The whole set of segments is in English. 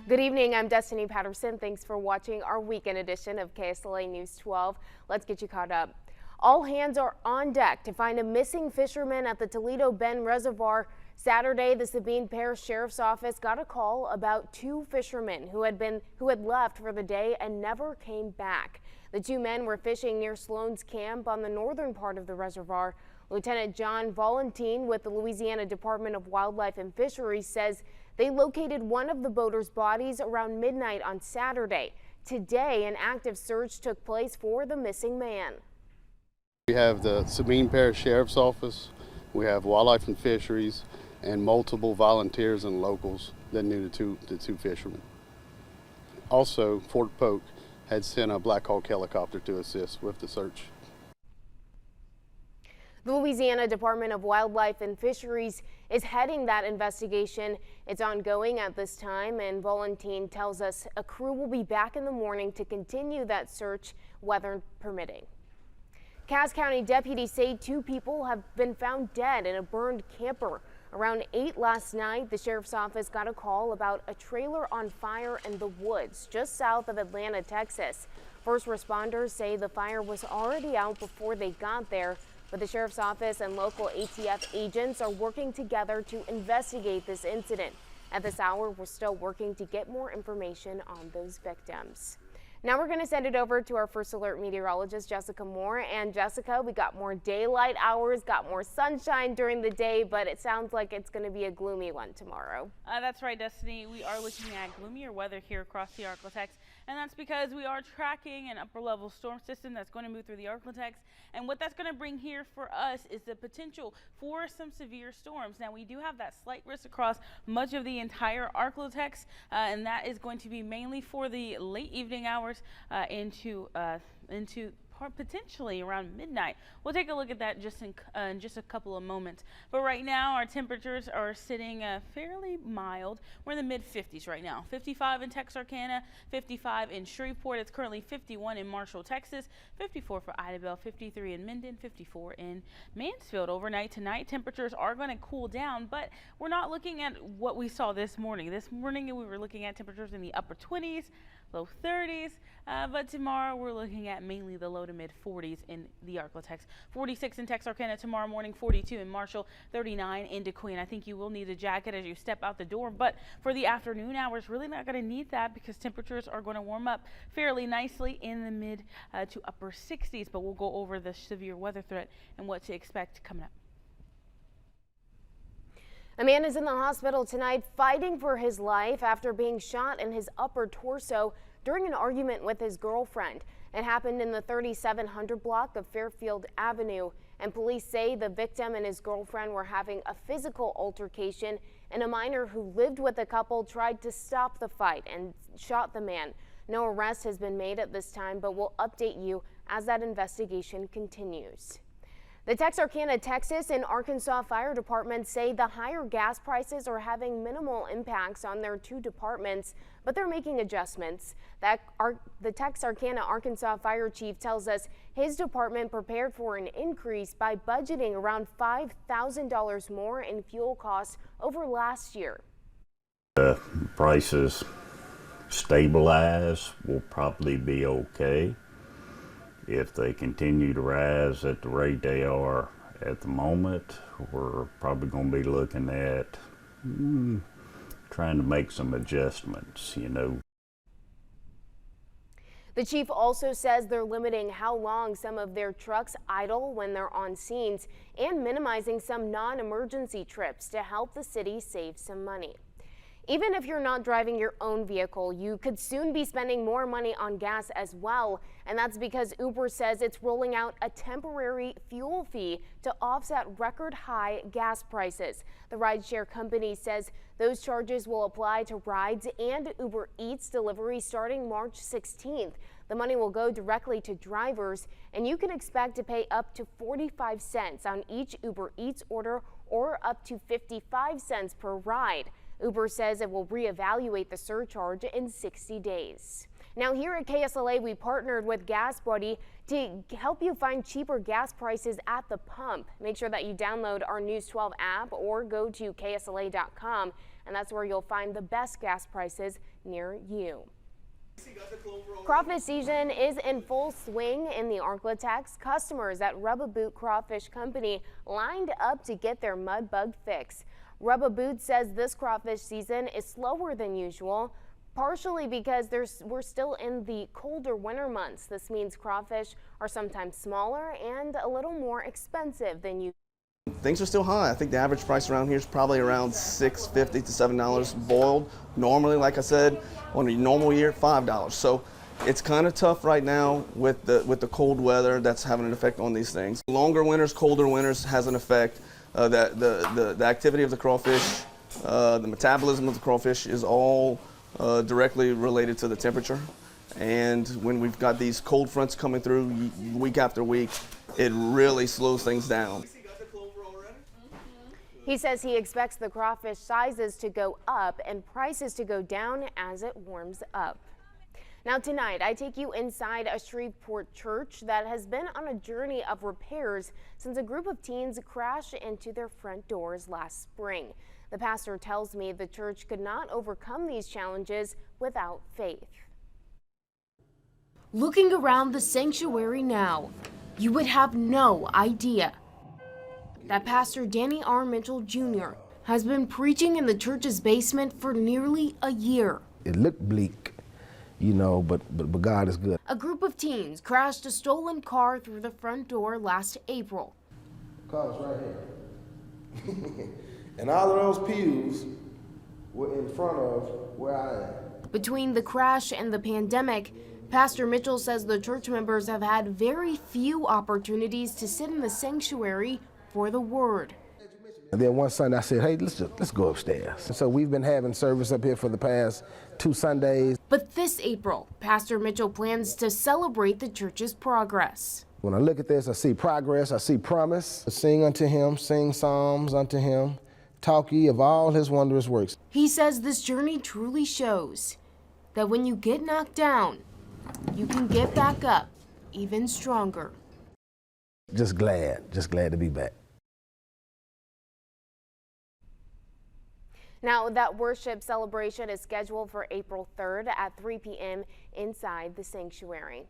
Good evening, I'm Destiny Patterson. Thanks for watching our weekend edition of KSLA News 12. Let's get you caught up. All hands are on deck to find a missing fisherman at the Toledo Bend Reservoir. Saturday, the Sabine Parish Sheriff's Office got a call about two fishermen who had left for the day and never came back. The two men were fishing near Sloan's Camp on the northern part of the reservoir. Lieutenant John Valentin with the Louisiana Department of Wildlife and Fisheries says they located one of the boaters' bodies around midnight on Saturday. Today, an active search took place for the missing man. We have the Sabine Parish Sheriff's Office, we have Wildlife and Fisheries, and multiple volunteers and locals that knew the two fishermen. Also, Fort Polk had sent a Black Hawk helicopter to assist with the search. The Louisiana Department of Wildlife and Fisheries is heading that investigation. It's ongoing at this time, and Valentin tells us a crew will be back in the morning to continue that search, weather permitting. Cass County deputies say two people have been found dead in a burned camper. Around 8 last night, the sheriff's office got a call about a trailer on fire in the woods just south of Atlanta, Texas. First responders say the fire was already out before they got there, but the sheriff's office and local ATF agents are working together to investigate this incident. At this hour, we're still working to get more information on those victims. Now we're going to send it over to our First Alert meteorologist, Jessica Moore. And Jessica, we got more daylight hours, got more sunshine during the day, but it sounds like it's going to be a gloomy one tomorrow. That's right, Destiny. We are looking at gloomier weather here across the Arklatex, and that's because we are tracking an upper level storm system that's going to move through the Arklatex. And what that's going to bring here for us is the potential for some severe storms. Now, we do have that slight risk across much of the entire Arklatex, and that is going to be mainly for the late evening hours into potentially around midnight. We'll take a look at that just in just a couple of moments. But right now, our temperatures are sitting fairly mild. We're in the mid-50s right now. 55 in Texarkana, 55 in Shreveport. It's currently 51 in Marshall, Texas, 54 for Idabel, 53 in Minden, 54 in Mansfield. Overnight tonight, temperatures are going to cool down, but we're not looking at what we saw this morning. This morning, we were looking at temperatures in the upper 20s, low 30s, but tomorrow we're looking at mainly the low to mid 40s in the Arklatex. 46 in Texarkana tomorrow morning, 42 in Marshall, 39 in DeQueen. I think you will need a jacket as you step out the door, but for the afternoon hours, really not going to need that because temperatures are going to warm up fairly nicely in the mid to upper 60s, but we'll go over the severe weather threat and what to expect coming up. A man is in the hospital tonight fighting for his life after being shot in his upper torso during an argument with his girlfriend. It happened in the 3700 block of Fairfield Avenue, and police say the victim and his girlfriend were having a physical altercation, and a minor who lived with the couple tried to stop the fight and shot the man. No arrest has been made at this time, but we'll update you as that investigation continues. The Texarkana, Texas, and Arkansas fire departments say the higher gas prices are having minimal impacts on their two departments, but they're making adjustments. The Texarkana, Arkansas fire chief tells us his department prepared for an increase by budgeting around $5,000 more in fuel costs over last year. The prices stabilize, will probably be okay. If they continue to rise at the rate they are at the moment, we're probably going to be looking at trying to make some adjustments, you know. The chief also says they're limiting how long some of their trucks idle when they're on scenes and minimizing some non-emergency trips to help the city save some money. Even if you're not driving your own vehicle, you could soon be spending more money on gas as well. And that's because Uber says it's rolling out a temporary fuel fee to offset record high gas prices. The rideshare company says those charges will apply to rides and Uber Eats deliveries starting March 16th. The money will go directly to drivers, and you can expect to pay up to 45 cents on each Uber Eats order or up to 55 cents per ride. Uber says it will reevaluate the surcharge in 60 days. Now here at KSLA, we partnered with Gas Buddy to help you find cheaper gas prices at the pump. Make sure that you download our News 12 app or go to KSLA.com and that's where you'll find the best gas prices near you. Crawfish season is in full swing in the Arklatex. Customers at Rub-A-Boot Crawfish Company lined up to get their mud bug fix. Rub-A-Boot says this crawfish season is slower than usual, partially because we're still in the colder winter months. This means crawfish are sometimes smaller and a little more expensive than usual. Things are still high. I think the average price around here is probably around $6.50 to $7 boiled. Normally, like I said, on a normal year, $5. So it's kind of tough right now with the cold weather that's having an effect on these things. Longer winters, colder winters has an effect. The activity of the crawfish, the metabolism of the crawfish is all directly related to the temperature. And when we've got these cold fronts coming through week after week, it really slows things down. He says he expects the crawfish sizes to go up and prices to go down as it warms up. Now tonight, I take you inside a Shreveport church that has been on a journey of repairs since a group of teens crashed into their front doors last spring. The pastor tells me the church could not overcome these challenges without faith. Looking around the sanctuary now, you would have no idea that Pastor Danny R. Mitchell Jr. has been preaching in the church's basement for nearly a year. It looked bleak, you know, but God is good. A group of teens crashed a stolen car through the front door last April. Car was right here. And all of those pews were in front of where I am. Between the crash and the pandemic, Pastor Mitchell says the church members have had very few opportunities to sit in the sanctuary for the word. And then one Sunday I said, hey, let's go upstairs. And so we've been having service up here for the past 2 Sundays. But this April, Pastor Mitchell plans to celebrate the church's progress. When I look at this, I see progress, I see promise. Sing unto him, sing psalms unto him, talk ye of all his wondrous works. He says this journey truly shows that when you get knocked down, you can get back up even stronger. Just glad to be back. Now, that worship celebration is scheduled for April 3rd at 3 p.m. inside the sanctuary.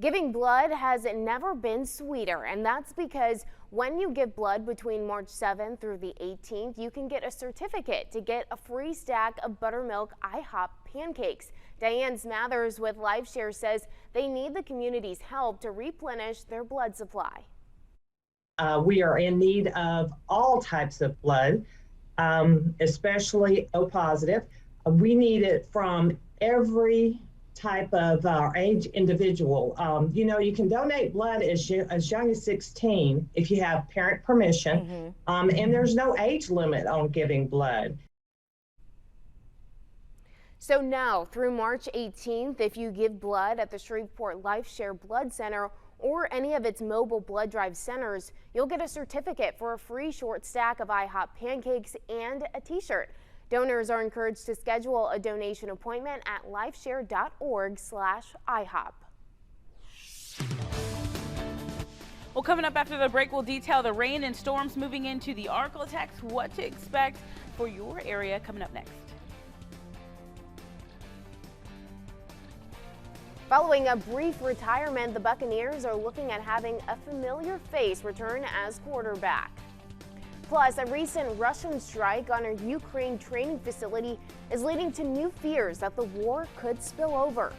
Giving blood has never been sweeter, and that's because when you give blood between March 7th through the 18th, you can get a certificate to get a free stack of buttermilk IHOP pancakes. Diane Smathers with LifeShare says they need the community's help to replenish their blood supply. We are in need of all types of blood, especially O positive. We need it from every type of age individual. You know, you can donate blood as young as 16 if you have parent permission, and there's no age limit on giving blood. So now, through March 18th, if you give blood at the Shreveport LifeShare Blood Center or any of its mobile blood drive centers, you'll get a certificate for a free short stack of IHOP pancakes and a t-shirt. Donors are encouraged to schedule a donation appointment at lifeshare.org/IHOP. Well, coming up after the break, we'll detail the rain and storms moving into the Arklatex, what to expect for your area coming up next. Following a brief retirement, the Buccaneers are looking at having a familiar face return as quarterback. Plus, a recent Russian strike on a Ukraine training facility is leading to new fears that the war could spill over.